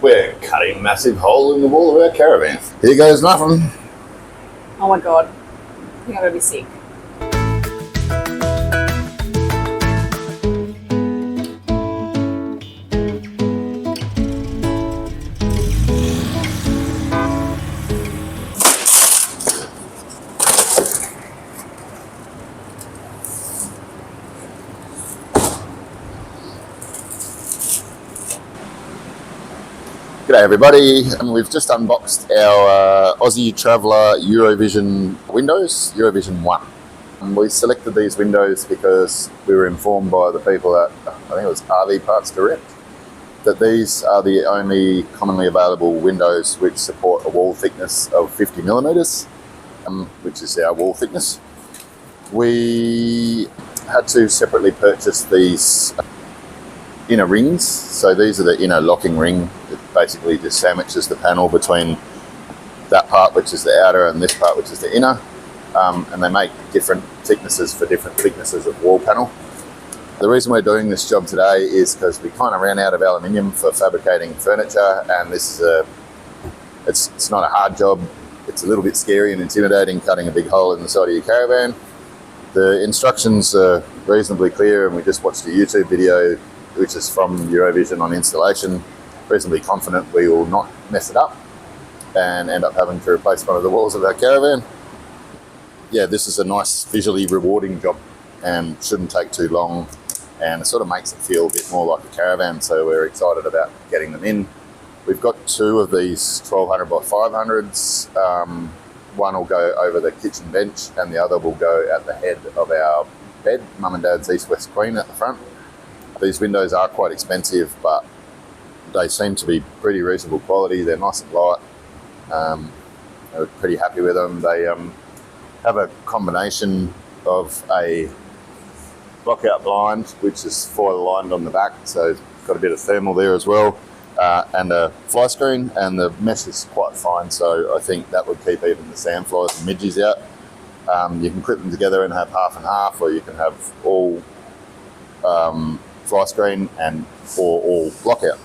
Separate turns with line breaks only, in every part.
We're cutting a massive hole in the wall of our caravan. Here goes nothing.
Oh my god. I think I'm gonna be sick.
G'day everybody, and we've just unboxed our Aussie Traveller Eurovision windows, Eurovision 1. And we selected these windows because we were informed by the people at, I think it was RV Parts Direct, that these are the only commonly available windows which support a wall thickness of 50 millimeters, which is our wall thickness. We had to separately purchase these inner rings. So these are the inner locking ring. It basically just sandwiches the panel between that part, which is the outer, and this part, which is the inner. And they make different thicknesses for different thicknesses of wall panel. The reason we're doing this job today is because we kind of ran out of aluminium for fabricating furniture, and this is it's not a hard job. It's a little bit scary and intimidating, cutting a big hole in the side of your caravan. The instructions are reasonably clear, and we just watched a YouTube video which is from Eurovision on installation. Reasonably confident we will not mess it up and end up having to replace one of the walls of our caravan. Yeah, this is a nice visually rewarding job and shouldn't take too long, and it sort of makes it feel a bit more like a caravan, so we're excited about getting them in. We've got two of these 1200 by 500s. One will go over the kitchen bench and the other will go at the head of our bed, Mum and Dad's East-West Queen at the front. These windows are quite expensive, but they seem to be pretty reasonable quality. They're nice and light. We're pretty happy with them. They have a combination of a lockout blind, which is foil lined on the back, so it's got a bit of thermal there as well, and a fly screen, and the mesh is quite fine, so I think that would keep even the sandflies and midges out. You can clip them together and have half and half, or you can have all fly screen and or all lockout.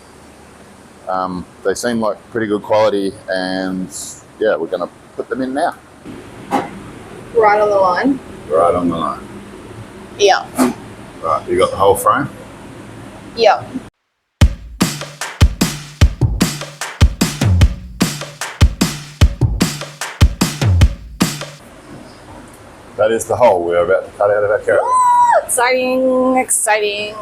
They seem like pretty good quality, and yeah, we're going to put them in now.
Right on the line?
Right on the line.
Yeah.
Right, you got the whole frame?
Yeah.
That is the hole we're about to cut out of our caravan.
Exciting, exciting.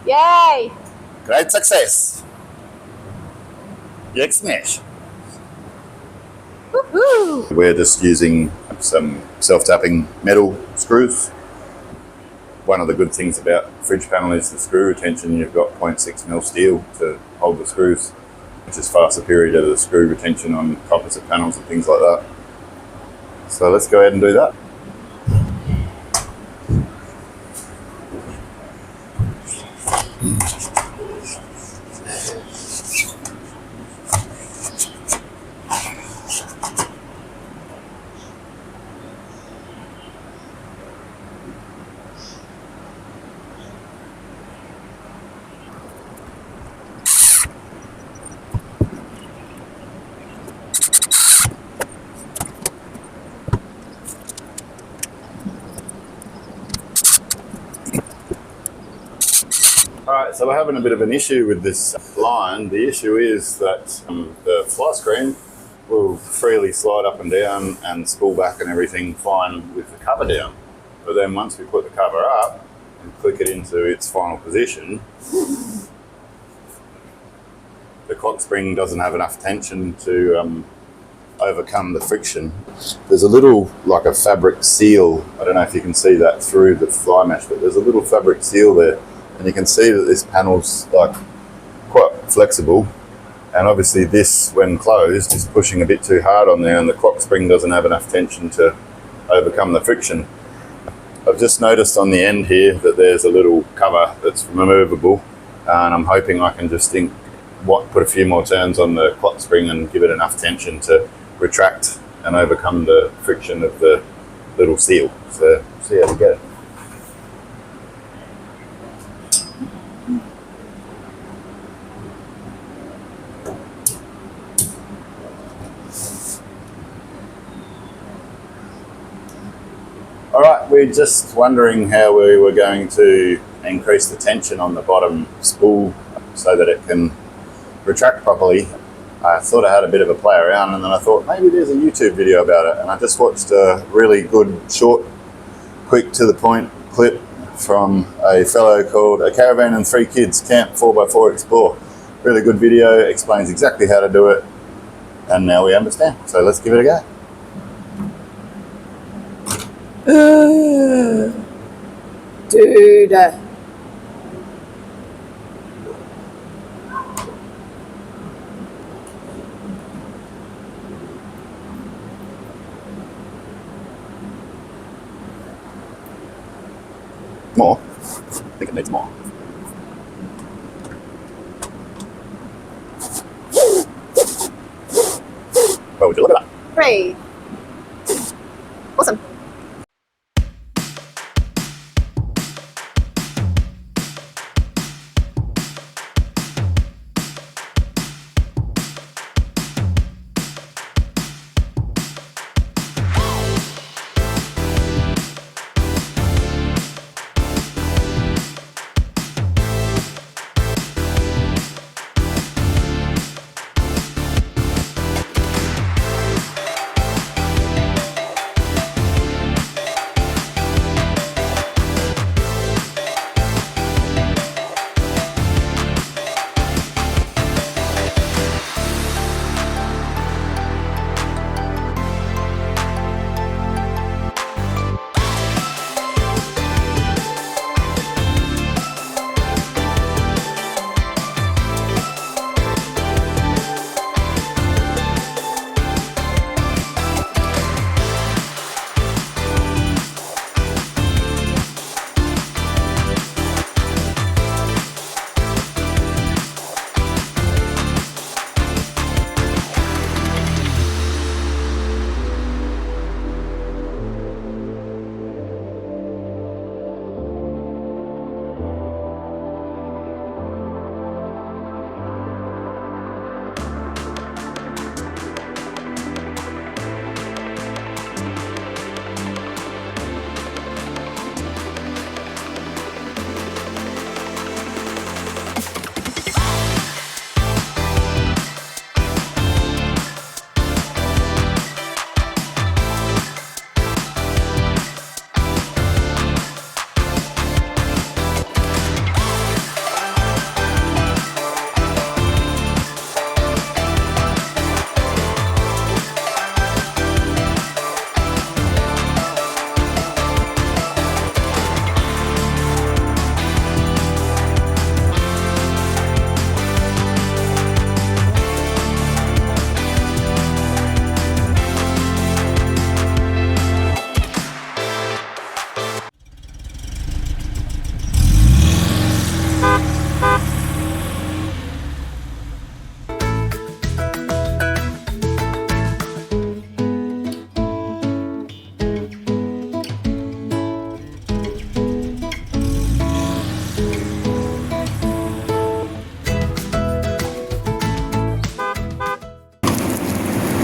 Yay!
Great success! Yak smash!
Woohoo!
We're just using some self-tapping metal screws. One of the good things about fridge panel is the screw retention. You've got 0.6mm steel to hold the screws, which is far superior to the screw retention on composite panels and things like that. So let's go ahead and do that. Alright, so we're having a bit of an issue with this line. The issue is that the fly screen will freely slide up and down and spool back and everything fine with the cover down. But then once we put the cover up and click it into its final position, the clock spring doesn't have enough tension to overcome the friction. There's a little, like a fabric seal. I don't know if you can see that through the fly mesh, but there's a little fabric seal there. And you can see that this panel's like quite flexible. And obviously this, when closed, is pushing a bit too hard on there, and the clock spring doesn't have enough tension to overcome the friction. I've just noticed on the end here that there's a little cover that's removable, and I'm hoping I can just put a few more turns on the clock spring and give it enough tension to retract and overcome the friction of the little seal. So see how we go. All right, we're just wondering how we were going to increase the tension on the bottom spool so that it can retract properly. I thought I had a bit of a play around, and then I thought maybe there's a YouTube video about it, and I just watched a really good, short, quick to the point clip from a fellow called A Caravan and 3 Kids Camp 4x4 Explore. Really good video, explains exactly how to do it, and now we understand. So let's give it a go.
Dude.
More? I think it needs more. Well, would you look at that?
Hooray. Awesome.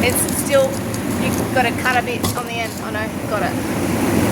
It's still, you've got to cut a bit on the end. Oh no, got it.